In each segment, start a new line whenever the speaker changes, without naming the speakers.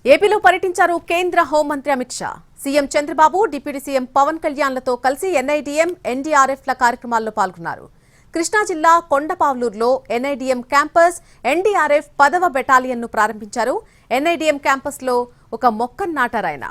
ఏపీలో పర్యటించారు కేంద్ర హోంమంత్రి Amit Shah. CM Chandrababu, deputy CM Pawan కళ్యాణ్లతో కలిసి ఎన్ఐడీఎం, ఎన్డీఆర్ఎఫ్ల కార్యక్రమాల్లో పాల్గొన్నారు. కృష్ణా జిల్లా కొండపావులూరులో ఎన్ఐడీఎం క్యాంపస్, ఎన్డీఆర్ఎఫ్ 10వ బెటాలియన్ను ప్రారంభించారు. ఎన్ఐడీఎం క్యాంపస్లో ఒక మొక్కను నాటారాయన.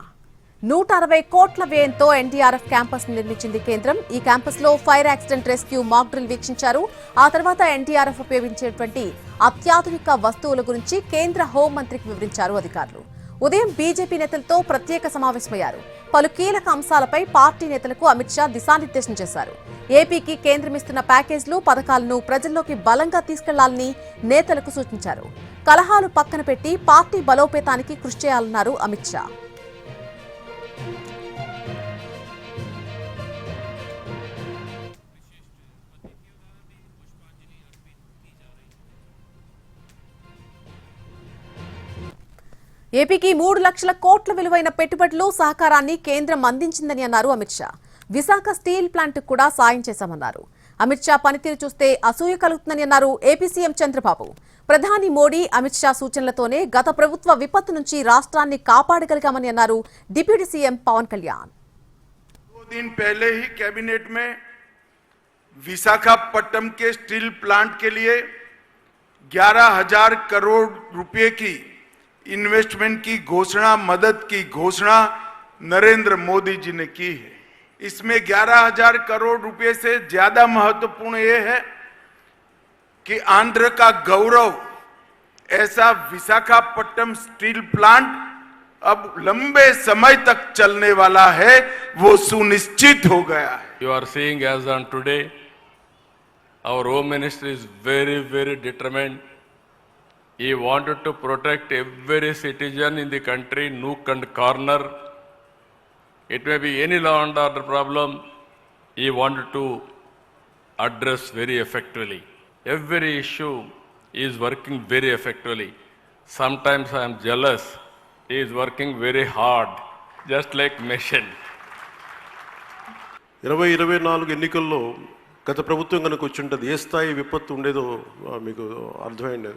160 కోట్ల వ్యయంతో ఎన్డీఆర్ఎఫ్ క్యాంపస్ నిర్మించింది కేంద్రం. ఈ క్యాంపస్లో fire accident rescue mock drill వీక్షించారు. ఆ తర్వాత ఎన్డీఆర్ఎఫ్ ఉపయోగించేటువంటి అత్యాధునిక వస్తువుల గురించి కేంద్ర హోంమంత్రికి వివరించారు అధికారులు. ఉదయం బీజేపీ నేతలతో ప్రత్యేక సమావేశమయ్యారు. పలు కీలక అంశాలపై పార్టీ నేతలకు అమిత్ షా దిశానిర్దేశం చేశారు. ఏపీకి కేంద్రం ఇస్తున్న ప్యాకేజీలు, పథకాలను ప్రజల్లోకి బలంగా తీసుకెళ్లాలని నేతలకు సూచించారు. కలహాలు పక్కన పెట్టి పార్టీ బలోపేతానికి కృషి చేయాలన్నారు అమిత్ షా. ఏపీకి 3 లక్షల కోట్ల విలువైన పెట్టుబడులు, సహకారాన్ని కేంద్రం అందించిందని అన్నారు అమిత్ షా. విశాఖ స్టీల్ ప్లాంట్ కూడా సాయం చేశామన్నారు. అమిత్ షా పనితీరు చూస్తే అసూయ కలుగుతుందని అన్నారు ఏపీ సీఎం చంద్రబాబు. ప్రధాని మోడీ, అమిత్ షా సూచనలతోనే గత ప్రభుత్వ విపత్తు నుంచి రాష్ట్రాన్ని కాపాడగలిగామని అన్నారు డిప్యూటీ సీఎం పవన్ కళ్యాణ్.
2 दिन पहले ही कैबिनेट में विशाखापट्टनम के स्टील प्लांट के लिए 11,000 करोड़ रुपए की इन्वेस्टमेंट की घोषणा, मदद की घोषणा नरेंद्र मोदी जी ने की है. इसमें 11,000 करोड़ रुपए से ज्यादा महत्वपूर्ण ये है कि आंध्र का गौरव ऐसा विशाखापट्टनम स्टील प्लांट अब लंबे समय तक चलने वाला है, वो सुनिश्चित हो गया है.
You are seeing as on today, our Home Minister is very, very determined. He wanted to protect every citizen in the country, nook and corner. It may be any law and order problem, he wanted to address very effectively. Every issue he is working very effectively. Sometimes I am jealous. He is working very hard, just like machine.
2024 ఎన్నికల్లో గత ప్రభుత్వం కనుక వచ్చింటుంది ఏ స్థాయి విపత్తు ఉండేదో మీకు అర్థమైంది.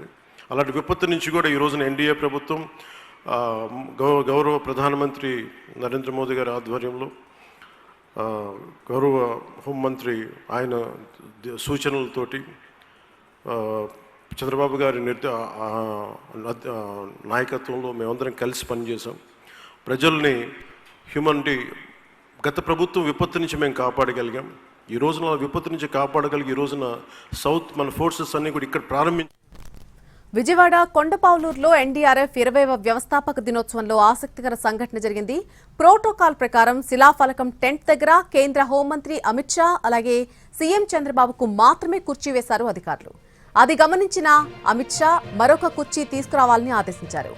అలాంటి విపత్తు నుంచి కూడా ఈ రోజున ఎన్డీఏ ప్రభుత్వం గౌరవ ప్రధానమంత్రి నరేంద్ర మోదీ గారి ఆధ్వర్యంలో, గౌరవ హోంమంత్రి ఆయన సూచనలతోటి, చంద్రబాబు గారి నాయకత్వంలో మేమందరం కలిసి పనిచేసాం. ప్రజల్ని గత ప్రభుత్వం విపత్తు నుంచి మేము కాపాడగలిగాం. ఈ రోజున విపత్తు నుంచి కాపాడగలిగి ఈ రోజున మన ఫోర్సెస్ అన్ని కూడా ఇక్కడ ప్రారంభించి
విజయవాడ కొండపావులూరులో ఎన్డీఆర్ఎఫ్ 20వ వ్యవస్థాపక దినోత్సవంలో ఆసక్తికర సంఘటన జరిగింది. ప్రోటోకాల్ ప్రకారం శిలాఫలకం టెంట్ దగ్గర కేంద్ర హోంమంత్రి అమిత్ షా, అలాగే సీఎం చంద్రబాబుకు మాత్రమే కుర్చీ వేశారు అధికారులు. అది గమనించిన అమిత్ షా మరొక కుర్చీ తీసుకురావాలని ఆదేశించారు.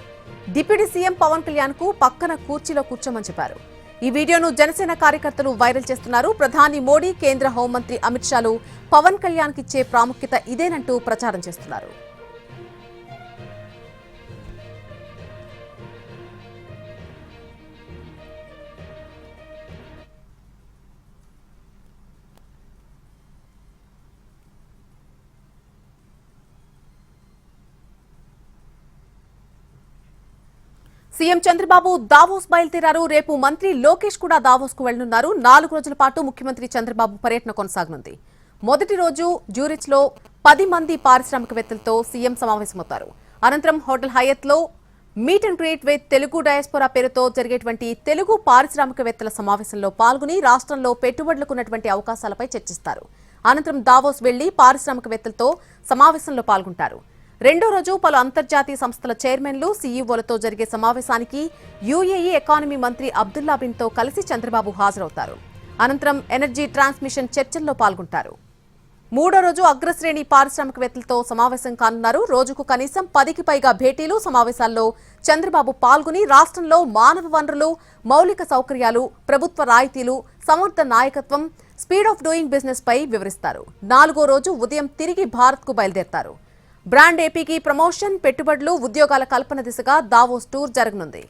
డిప్యూటీ సీఎం పవన్ కళ్యాణ్ కు పక్కన కుర్చీలో కూర్చోమని చెప్పారు. ఈ వీడియోను జనసేన కార్యకర్తలు వైరల్ చేస్తున్నారు. ప్రధాని మోడీ, కేంద్ర హోంమంత్రి అమిత్ షాలు పవన్ కళ్యాణ్ కిచ్చే ప్రాముఖ్యత ఇదేనంటూ ప్రచారం చేస్తున్నారు. సీఎం చంద్రబాబు దావోస్ బయలుదేరారు. రేపు మంత్రి లోకేష్ కూడా దావోస్ కు వెళ్లనున్నారు. 4 రోజుల పాటు ముఖ్యమంత్రి చంద్రబాబు పర్యటన కొనసాగనుంది. మొదటి రోజు జ్యూరిచ్ లో 10 మంది పారిశ్రామికవేత్తలతో సీఎం సమావేశమవుతారు. అనంతరం హోటల్ హయత్ లో meet and greet with Telugu diaspora పేరుతో జరిగేటువంటి తెలుగు పారిశ్రామికవేత్తల సమావేశంలో పాల్గొని రాష్ట్రంలో పెట్టుబడులకు ఉన్నటువంటి అవకాశాలపై చర్చిస్తారు. అనంతరం దావోస్ వెళ్లి పారిశ్రామికవేత్తలతో సమావేశంలో పాల్గొంటారు. రెండో రోజు పలు అంతర్జాతీయ సంస్థల చైర్మన్లు, సీఈఓలతో జరిగే సమావేశానికి యూఏఈ ఎకానమీ మంత్రి అబ్దుల్లా బిన్ తో కలిసి చంద్రబాబు హాజరవుతారు. అనంతరం ఎనర్జీ ట్రాన్స్మిషన్ చర్చల్లో పాల్గొంటారు. మూడో రోజు అగ్రశ్రేణి పారిశ్రామికవేత్తలతో సమావేశం కానున్నారు. రోజుకు కనీసం 10కి పైగా భేటీలు, సమావేశాల్లో చంద్రబాబు పాల్గొని రాష్ట్రంలో మానవ వనరులు, మౌలిక సౌకర్యాలు, ప్రభుత్వ రాయితీలు, సమర్థ నాయకత్వం, స్పీడ్ ఆఫ్ డూయింగ్ బిజినెస్ పై వివరిస్తారు. 4వ రోజు ఉదయం తిరిగి భారత్ కు బయలుదేరతారు. బ్రాండ్ ఏపీకి ప్రమోషన్, పెట్టుబడులు, ఉద్యోగాల కల్పన దిశగా దావోస్ టూర్ జరగనుంది.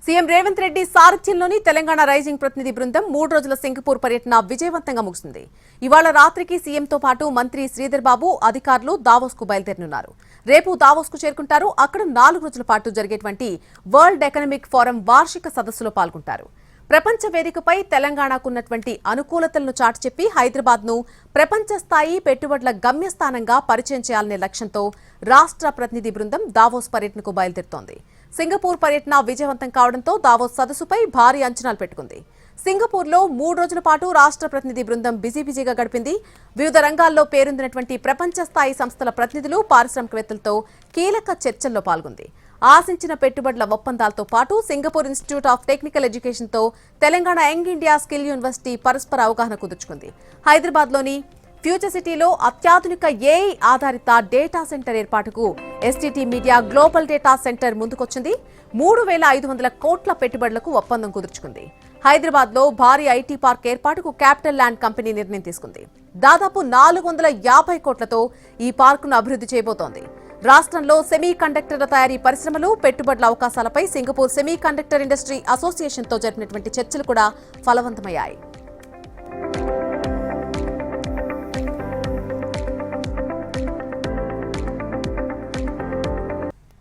సీఎం రేవంత్ రెడ్డి సారథ్యంలోని తెలంగాణ రైజింగ్ ప్రతినిధి బృందం 3 రోజుల సింగపూర్ పర్యటన విజయవంతంగా ముగిసింది. ఇవాళ రాత్రికి సీఎంతో పాటు మంత్రి శ్రీధర్ బాబు అధికారులు దావోస్ కు బయలుదేరనున్నారు. రేపు దావోస్ కు చేరుకుంటారు. అక్కడ 4 రోజుల పాటు జరిగేటువంటి వరల్డ్ ఎకనామిక్ ఫోరం వార్షిక సదస్సులో పాల్గొంటారు. ప్రపంచ వేదికపై తెలంగాణకున్నటువంటి అనుకూలతలను చాటి చెప్పి హైదరాబాద్ ను ప్రపంచ స్థాయి పెట్టుబడుల గమ్యస్థానంగా పరిచయం చేయాలనే లక్ష్యంతో రాష్ట్ర ప్రతినిధి బృందం దావోస్ పర్యటనకు బయలుదేరుతోంది. సింగపూర్ పర్యటన విజయవంతం కావడంతో దావోస్ సదస్సుపై భారీ అంచనాలు పెట్టుకుంది. సింగపూర్లో 3 రోజుల పాటు రాష్ట్ర ప్రతినిధి బృందం బిజీగా గడిపింది. వివిధ రంగాల్లో పేరొందినటువంటి ప్రపంచ స్థాయి సంస్థల ప్రతినిధులు, పారిశ్రామికవేత్తలతో కీలక చర్చల్లో పాల్గొంది. ఆశించిన పెట్టుబడుల ఒప్పందాలతో పాటు సింగపూర్ ఇన్స్టిట్యూట్ ఆఫ్ టెక్నికల్ ఎడ్యుకేషన్తో Telangana young India skill university పరస్పర అవగాహన కుదుర్చుకుంది. హైదరాబాద్లోని ఫ్యూచర్ సిటీలో అత్యాధునిక ఏఐ ఆధారిత డేటా సెంటర్ ఏర్పాటుకు STT media global data centre ముందుకొచ్చింది. 3,500 కోట్ల పెట్టుబడులకు ఒప్పందం కుదుర్చుకుంది. హైదరాబాద్లో భారీ ఐటీ పార్క్ ఏర్పాటుకు క్యాపిటల్ ల్యాండ్ కంపెనీ నిర్ణయం తీసుకుంది. దాదాపు 450 కోట్లతో ఈ పార్కును అభివృద్ధి చేయబోతోంది. రాష్ట్రంలో సెమీ కండక్టర్ల తయారీ పరిశ్రమలు, పెట్టుబడుల అవకాశాలపై సింగపూర్ సెమీ కండక్టర్ ఇండస్ట్రీ అసోసియేషన్తో జరిపినటువంటి చర్చలు కూడా ఫలవంతమయ్యాయి.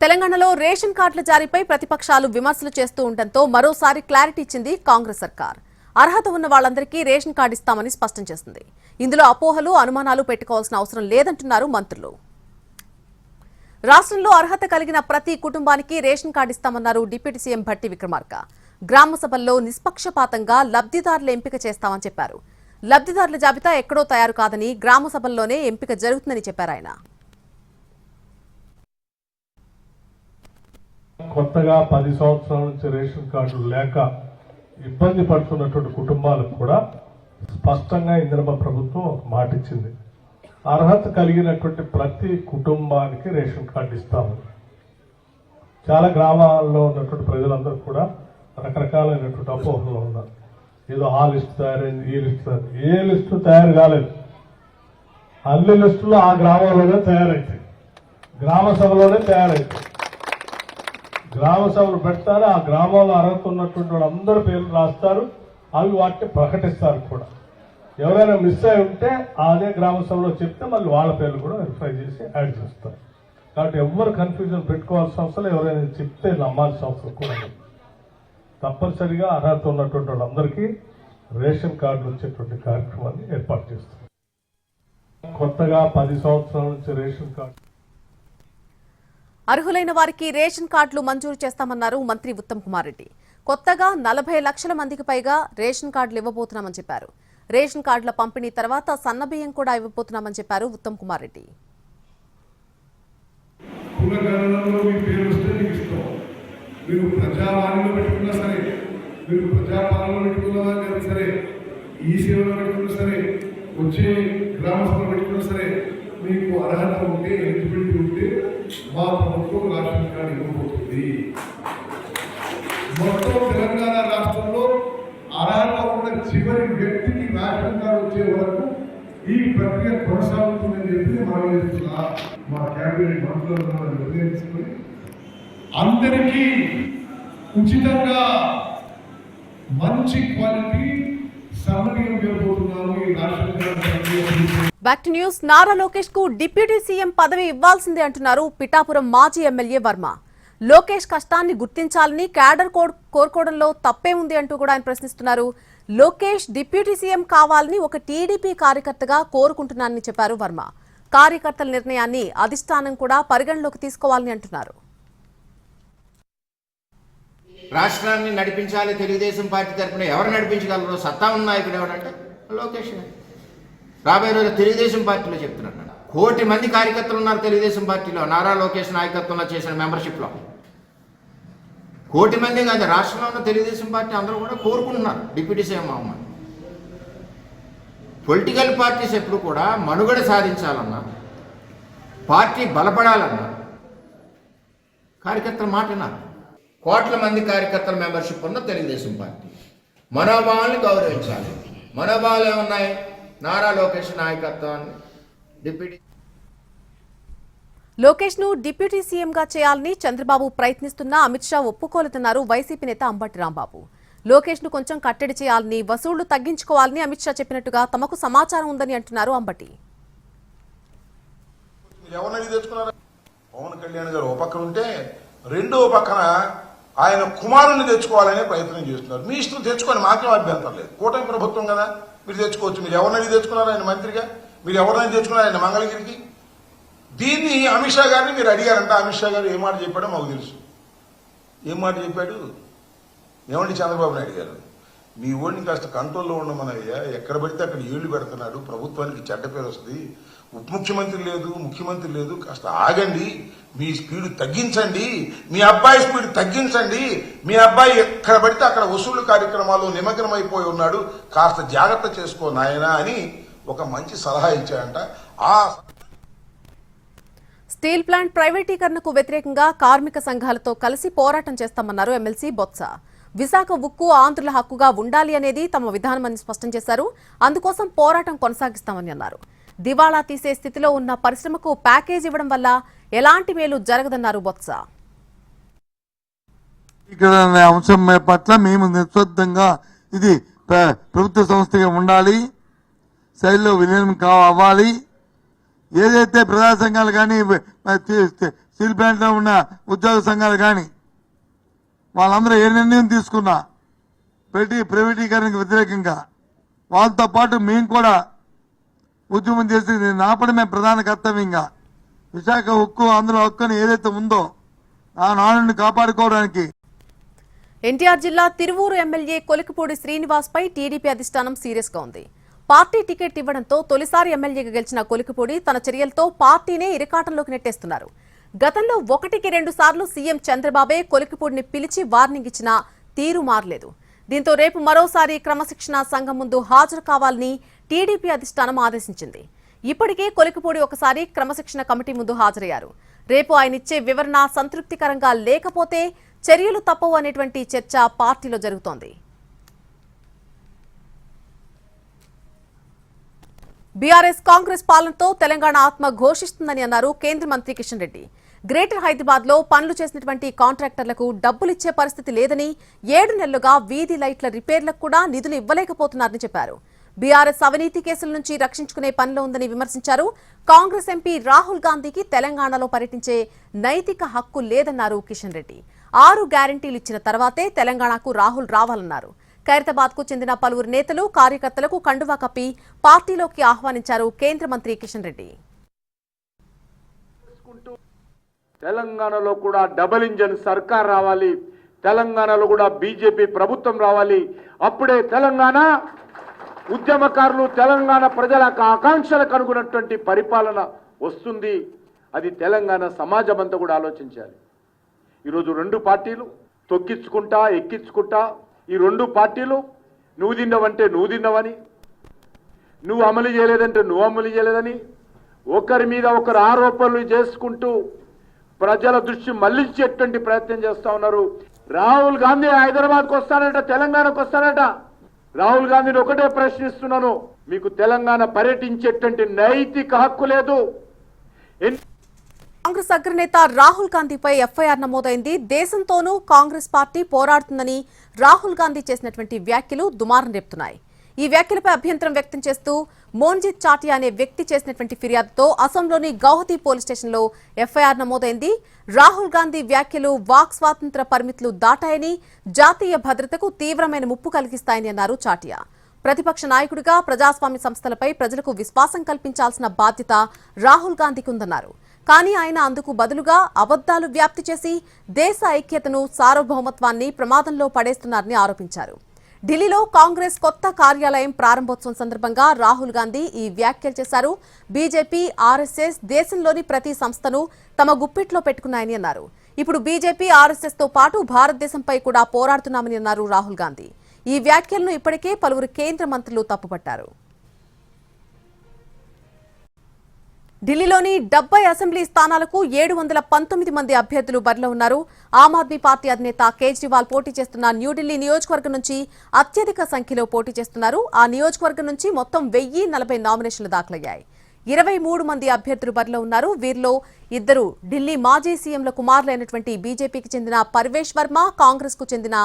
తెలంగాణలో రేషన్ కార్డుల జారీపై ప్రతిపక్షాలు విమర్శలు చేస్తూ ఉండటంతో మరోసారి క్లారిటీ ఇచ్చింది కాంగ్రెస్ సర్కార్. అర్హత ఉన్న వాళ్లందరికీ రేషన్ కార్డు ఇస్తామని స్పష్టం చేసింది. ఇందులో అపోహలు, అనుమానాలు పెట్టుకోవాల్సిన అవసరం లేదంటున్నారు మంత్రులు. రాష్ట్రంలో అర్హత కలిగిన ప్రతి కుటుంబానికి రేషన్ కార్డు ఇస్తామన్నారు డిప్యూటీ సీఎం భట్టి విక్రమార్క. గ్రామ సభల్లో నిష్పక్షపాతంగా లబ్ధిదారుల ఎంపిక చేస్తామని చెప్పారు. లబ్ధిదారుల జాబితా ఎక్కడో తయారు కాదని, గ్రామ సభల్లోనే ఎంపిక జరుగుతుందని చెప్పారు ఆయన.
కొత్తగా 10 సంవత్సరాల నుంచి రేషన్ కార్డు లేక ఇబ్బంది పడుతున్నటువంటి కుటుంబాలకు కూడా స్పష్టంగా ఇందిరమ్మ ప్రభుత్వం ఒక మాట ఇచ్చింది. అర్హత కలిగినటువంటి ప్రతి కుటుంబానికి రేషన్ కార్డు ఇస్తాము. చాలా గ్రామాల్లో ఉన్నటువంటి ప్రజలందరూ కూడా రకరకాలైనటువంటి అపోహలు ఉన్నారు. ఏదో ఆ లిస్టు తయారైంది, ఈ లిస్టు తయారు. ఏ లిస్టు తయారు కాలేదు. అన్ని లిస్టులు ఆ గ్రామంలోనే తయారైతాయి, గ్రామ సభలోనే తయారైతాయి. గ్రామ సభలు పెడతారు. ఆ గ్రామంలో అర్హత ఉన్నటువంటి వాళ్ళందరూ పేర్లు రాస్తారు. అవి వాటిని ప్రకటిస్తారు కూడా. ఎవరైనా మిస్ అయి ఉంటే అదే గ్రామ సభలో చెప్తే మళ్ళీ వాళ్ళ పేర్లు కూడా వెరిఫై చేసి యాడ్ చేస్తారు. కాబట్టి ఎవరు కన్ఫ్యూజన్ పెట్టుకోవాల్సిన అవసరం, ఎవరైనా చెప్తే నమ్మాల్సిన అవసరం కూడా లేదు. తప్పనిసరిగా అర్హత ఉన్నటువంటి వాళ్ళందరికీ రేషన్ కార్డులు వచ్చేటువంటి కార్యక్రమాన్ని ఏర్పాటు చేస్తారు. కొత్తగా 10 సంవత్సరాల నుంచి రేషన్ కార్డు
అర్హులైన వారికి రేషన్ కార్డులు మంజూరు చేస్తామన్నారు మంత్రి ఉత్తమ్ కుమార్ రెడ్డి. కొత్తగా 40 లక్షల మందికి పైగా రేషన్ కార్డులు ఇవ్వబోతున్నామని చెప్పారు. రేషన్ కార్డుల పంపిణీ తర్వాత సన్నబియ్యం కూడా ఇవ్వబోతున్నామని చెప్పారు ఉత్తమ్ కుమార్ రెడ్డి.
మీరు ప్రజావాణిలో పెట్టుకున్నా సరే, మీరు ప్రజాపాలనలో పెట్టుకున్నా సరే, ఈ సేవలో పెట్టుకున్నా సరే, వచ్చే గ్రామ సభలో పెట్టుకున్నా సరే, మీకు అర్హత ఉంటే, ఎలిజిబిలిటీ ఉంటే మా ప్రభుత్వం రేషన్ కార్డు ఇవ్వబోతుంది. మొత్తం తెలంగాణ రాష్ట్రంలో అర్హత ఉన్న చివరి వ్యక్తికి రేషన్ కార్డు వచ్చే వరకు ఈ ప్రక్రియ కొనసాగుతుందని చెప్పి మనం చేస్తున్నా. మా క్యాబినెట్ మంత్రులు నిర్ణయించుకుని అందరికీ ఉచితంగా మంచి క్వాలిటీ సమన్వయం చేయబోతున్నాము. ఈ రాష్ట్ర
back to news. Nara Lokesh కు డిప్యూటీ సీఎం పదవి ఇవ్వాల్సిందే అంటున్నారు పిఠాపురం మాజీ ఎమ్మెల్యే వర్మ. లోకేష్ కష్టాన్ని గుర్తించాలని క్యాడర్ కోరుకోవడంలో తప్పే ఉంది అంటూ కూడా ఆయన ప్రశ్నిస్తున్నారు. లోకేష్ డిప్యూటీ సీఎం కావాలని ఒక టీడీపీ కార్యకర్తగా కోరుకుంటున్నానని చెప్పారు వర్మ. కార్యకర్తల నిర్ణయాన్ని అధిష్టానం కూడా పరిగణలోకి తీసుకోవాలని అంటున్నారు.
రాష్ట్రాన్ని నడిపించాలి తెలుగుదేశం పార్టీ తరఫున ఎవరు నడిపించగలరు? సత్తా ఉన్న నాయకుడు ఎవడంటే లోకేష్. రాబోయే రోజు తెలుగుదేశం పార్టీలో చెప్తున్నాను, 1 కోటి మంది కార్యకర్తలు ఉన్నారు తెలుగుదేశం పార్టీలో. నారా లోకేష్ నాయకత్వంలో చేసిన మెంబర్షిప్లో 1 కోటి మంది కాదు, రాష్ట్రంలో ఉన్న తెలుగుదేశం పార్టీ అందరూ కూడా కోరుకుంటున్నారు డిప్యూటీ సీఎం అవ్వమని. పొలిటికల్ పార్టీస్ ఎప్పుడు కూడా మనుగడ సాధించాలన్నా, పార్టీ బలపడాలన్నా కార్యకర్తల మాట విన్నారు. 1 కోట్ల మంది కార్యకర్తల మెంబర్షిప్ ఉన్న తెలుగుదేశం పార్టీ మనోభావాలను గౌరవించాలి. మనోభావాలు ఏమున్నాయి? నారా లోకేష్ నాయకత్వాన్ని డిప్యూటీ
లోకేష్ ను డిప్యూటీ సీఎంగా చేయాలని చంద్రబాబు ప్రయత్నిస్తున్నా అమిత్ షా ఒప్పుకోలేదన్నారు వైసీపీ నేత అంబటి రాంబాబు. లోకేష్ ను కొంచెం కట్టడి చేయాలని, వసూళ్లు తగ్గించుకోవాలని అమిత్ షా చెప్పినట్టుగా తమకు సమాచారం ఉందని అంటున్నారు అంబటి.
పవన్ కళ్యాణ్ గారు ఒక పక్కన ఉంటే రెండో పక్కన ఆయన కుమారుని తెచ్చుకోవాలనే ప్రయత్నం చేస్తున్నారు. మీ ఇష్టం తెచ్చుకొని మాకేం అభ్యంతరం లేదు. కూటమి ప్రభుత్వం కదా, మీరు తెచ్చుకోవచ్చు. మీరు ఎవరినైనా తెచ్చుకున్నారు ఆయన మంత్రిగా, మీరు ఎవరినైనా తెచ్చుకున్నారు ఆయన మంగళగిరికి. దీన్ని అమిత్ షా గారిని మీరు అడిగారంట. అమిత్ షా గారు ఏ మాట చెప్పాడో మాకు తెలుసు. ఏం మాట చెప్పాడు? ఏమండి చంద్రబాబు నాయుడు గారు, మీ ఓడిని కాస్త కంట్రోల్లో ఉండమనయ్యా, ఎక్కడ పడితే అక్కడ ఏళ్లు పెడుతున్నాడు, ప్రభుత్వానికి చెడ్డ పేరు వస్తుంది, ఉప ముఖ్యమంత్రి లేదు, ముఖ్యమంత్రి లేదు, కాస్త ఆగండి, మీ స్పీడ్ తగ్గించండి, మీ అబ్బాయి స్పీడ్ తగ్గించండి, మీ అబ్బాయి ఎక్కడ పడితే అక్కడ వసూలు కార్యక్రమాల్లో నిమగ్నమైపోయి ఉన్నాడు, కాస్త జాగ్రత్త చేసుకో నాయనా అని ఒక మంచి సలహా ఇచ్చాడంట. ఆ
స్టీల్ ప్లాంట్ ప్రైవేటీకరణకు వ్యతిరేకంగా కార్మిక సంఘాలతో కలిసి పోరాటం చేస్తామన్నారు ఎమ్మెల్సీ బొత్స. విశాఖ ఉక్కు ఆంధ్రుల హక్కుగా ఉండాలి అనేది తమ విధానమని స్పష్టం చేశారు. అందుకోసం పోరాటం కొనసాగిస్తామని అన్నారు. దివాళా తీసే స్థితిలో ఉన్న పరిశ్రమకు ప్యాకేజ్ ఇవ్వడం వల్ల ఎలాంటి మేలు జరగదన్నారు బొత్స.
అంశం పట్ల మేము నిశ్శబ్దంగా ఇది ప్రభుత్వ సంస్థగా ఉండాలి, శైలిలో విలీనం అవ్వాలి. ఏదైతే ప్రజా సంఘాలు కానీ స్టీల్ ప్లాంట్లో ఉన్న ఉద్యోగ సంఘాలు కానీ వాళ్ళందరూ ఏ నిర్ణయం తీసుకున్నా ప్రైవేటీకరణకు వ్యతిరేకంగా వాళ్ళతో పాటు మేము కూడా ఉద్యమం చేసి ఆపడమే ప్రధాన కర్తవ్యంగా. విశాఖ ఉక్కు ఆంధ్ర హక్కుని ఏదైతే ఉందో ఆ నాణ్యని కాపాడుకోవడానికి.
ఎన్టీఆర్ జిల్లా తిరువూరు ఎమ్మెల్యే కొలికిపూడి శ్రీనివాస్ పై టీడీపీ అధిష్టానం సీరియస్ గా ఉంది. పార్టీ టికెట్ ఇవ్వడంతో తొలిసారి ఎమ్మెల్యేగా గెలిచిన కొలికిపూడి తన చర్యలతో పార్టీనే ఇరకాటంలోకి నెట్టేస్తున్నారు. గతంలో 1-2 సార్లు సీఎం చంద్రబాబే కొలికిపూడిని పిలిచి వార్నింగ్ ఇచ్చినా తీరు మారలేదు. దీంతో రేపు మరోసారి క్రమశిక్షణ సంఘం ముందు హాజరు కావాలని టీడీపీ అధిష్టానం ఆదేశించింది. ఇప్పటికే కొలికిపూడి ఒకసారి క్రమశిక్షణ కమిటీ ముందు హాజరయ్యారు. రేపు ఆయన ఇచ్చే వివరణ సంతృప్తికరంగా లేకపోతే చర్యలు తప్పవు అనేటువంటి చర్చ పార్టీలో జరుగుతోంది. బీఆర్ఎస్ కాంగ్రెస్ పాలనతో తెలంగాణ ఆత్మ ఘోషిస్తుందని అన్నారు కేంద్ర మంత్రి కిషన్ రెడ్డి. గ్రేటర్ హైదరాబాద్ లో పనులు చేసినటువంటి కాంట్రాక్టర్లకు డబ్బులిచ్చే పరిస్థితి లేదని, 7 నెలలుగా వీధి లైట్ల రిపేర్లకు కూడా నిధులు ఇవ్వలేకపోతున్నారని చెప్పారు. బీఆర్ఎస్ అవినీతి కేసుల నుంచి రక్షించుకునే పనిలో ఉందని విమర్శించారు. కాంగ్రెస్ ఎంపీ రాహుల్ గాంధీకి తెలంగాణలో పర్యటించే నైతిక హక్కు లేదన్నారు కిషన్ రెడ్డి. 6 గ్యారంటీలు ఇచ్చిన తర్వాతే తెలంగాణకు రాహుల్ రావాలన్నారు. ఖైరతాబాద్ కు చెందిన పలువురు నేతలు, కార్యకర్తలకు కండువా కప్పి పార్టీలోకి ఆహ్వానించారు కేంద్ర మంత్రి కిషన్ రెడ్డి.
తెలంగాణలో కూడా డబుల్ ఇంజన్ సర్కార్ రావాలి, తెలంగాణలో కూడా బీజేపీ ప్రభుత్వం రావాలి. అప్పుడే తెలంగాణ ఉద్యమకారులు, తెలంగాణ ప్రజల ఆకాంక్షలకు అనుగుణటువంటి పరిపాలన వస్తుంది. అది తెలంగాణ సమాజం అంతా కూడా ఆలోచించాలి. ఈరోజు 2 పార్టీలు తొక్కించుకుంటా ఎక్కించుకుంటా, ఈ 2 పార్టీలు నువ్వు తిన్నవంటే నువ్వు తిన్నవని, నువ్వు అమలు చేయలేదంటే నువ్వు అమలు చేయలేదని ఒకరి మీద ఒకరు ఆరోపణలు చేసుకుంటూ ప్రజల దృష్టి మళ్లించేటువంటి ప్రయత్నం చేస్తా ఉన్నారు. రాహుల్ గాంధీ హైదరాబాద్కు వస్తాడట, తెలంగాణకు వస్తాడట. రాహుల్ గాంధీని ఒకటే ప్రశ్నిస్తున్నాను, మీకు తెలంగాణ పర్యటించేటువంటి నైతిక హక్కు లేదు.
కాంగ్రెస్ అగ్రనేత రాహుల్ గాంధీపై ఎఫ్ఐఆర్ నమోదైంది. దేశంతోనూ కాంగ్రెస్ పార్టీ పోరాడుతుందని రాహుల్ గాంధీ చేసినటువంటి వ్యాఖ్యలు దుమారం రేపుతున్నాయి. ఈ వ్యాఖ్యలపై అభ్యంతరం వ్యక్తం చేస్తూ మోన్జిత్ చాటియా అనే వ్యక్తి చేసినటువంటి ఫిర్యాదుతో అసోంలోని గౌహతి పోలీస్ స్టేషన్లో ఎఫ్ఐఆర్ నమోదైంది. రాహుల్ గాంధీ వ్యాఖ్యలు వాక్ స్వాతంత్ర పరిమితులు దాటాయని, జాతీయ భద్రతకు తీవ్రమైన ముప్పు కలిగిస్తాయని అన్నారు చాటియా. ప్రతిపక్ష నాయకుడిగా ప్రజాస్వామ్య సంస్థలపై ప్రజలకు విశ్వాసం కల్పించాల్సిన బాధ్యత రాహుల్ గాంధీకి ఉందన్నారు. కానీ ఆయన అందుకు బదులుగా అబద్దాలు వ్యాప్తి చేసి దేశ ఐక్యతను, సార్వభౌమత్వాన్ని ప్రమాదంలో పడేస్తున్నారని ఆరోపించారు. ఢిల్లీలో కాంగ్రెస్ కొత్త కార్యాలయం ప్రారంభోత్సవం సందర్భంగా రాహుల్ గాంధీ ఈ వ్యాఖ్యలు చేశారు. బీజేపీ, ఆర్ఎస్ఎస్ దేశంలోని ప్రతి సంస్థను తమ గుప్పిట్లో పెట్టుకున్నాయని అన్నారు. ఇప్పుడు బీజేపీ, ఆర్ఎస్ఎస్ తో పాటు భారతదేశంపై కూడా పోరాడుతున్నామని అన్నారు రాహుల్ గాంధీ. ఈ వ్యాఖ్యలను ఇప్పటికే పలువురు కేంద్ర మంత్రులు తప్పుపట్టారు. ఢిల్లీలోని 70 అసెంబ్లీ స్థానాలకు 719 మంది అభ్యర్థులు బరిలో ఉన్నారు. ఆమ్ ఆద్మీ పార్టీ అధినేత కేజ్రీవాల్ పోటీ చేస్తున్న న్యూఢిల్లీ నియోజకవర్గం నుంచి అత్యధిక సంఖ్యలో పోటీ చేస్తున్నారు. ఆ నియోజకవర్గం నుంచి మొత్తం 1040 నామినేషన్లు దాఖలయ్యాయి. 23 మంది అభ్యర్థులు బరిలో ఉన్నారు. వీరిలో 2 ఢిల్లీ మాజీ సీఎంల కుమారులైనటువంటి బీజేపీకి చెందిన పర్వేష్ వర్మ, కాంగ్రెస్ కు చెందిన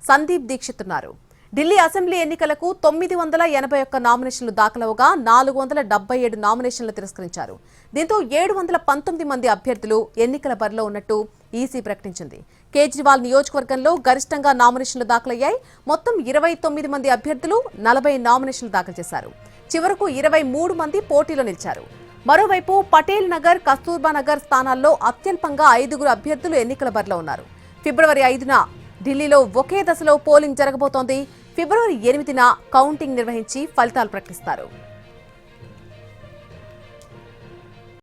సందీప్ దీక్షిత్ ఉన్నారు. ఢిల్లీ అసెంబ్లీ ఎన్నికలకు 981 నామినేషన్లు దాఖలవగా 477 నామినేషన్లు తిరస్కరించారు. దీంతో 719 మంది అభ్యర్థులు ఎన్నికల బరిలో ఉన్నట్టు ఈసీ ప్రకటించింది. కేజ్రీవాల్ నియోజకవర్గంలో గరిష్టంగా నామినేషన్లు దాఖలయ్యాయి. మొత్తం 29 మంది అభ్యర్థులు 40 నామినేషన్లు దాఖలు చేశారు. చివరకు 23 మంది పోటీలో నిలిచారు. మరోవైపు పటేల్ నగర్, కస్తూర్బా నగర్ స్థానాల్లో అత్యల్పంగా 5 అభ్యర్థులు ఎన్నికల బరిలో ఉన్నారు. ఫిబ్రవరి 5న ఢిల్లీలో ఒకే దశలో పోలింగ్ జరగబోతోంది. ఫిబ్రవరి 8న కౌంటింగ్ నిర్వహించి ఫలితాలు ప్రకటిస్తారు.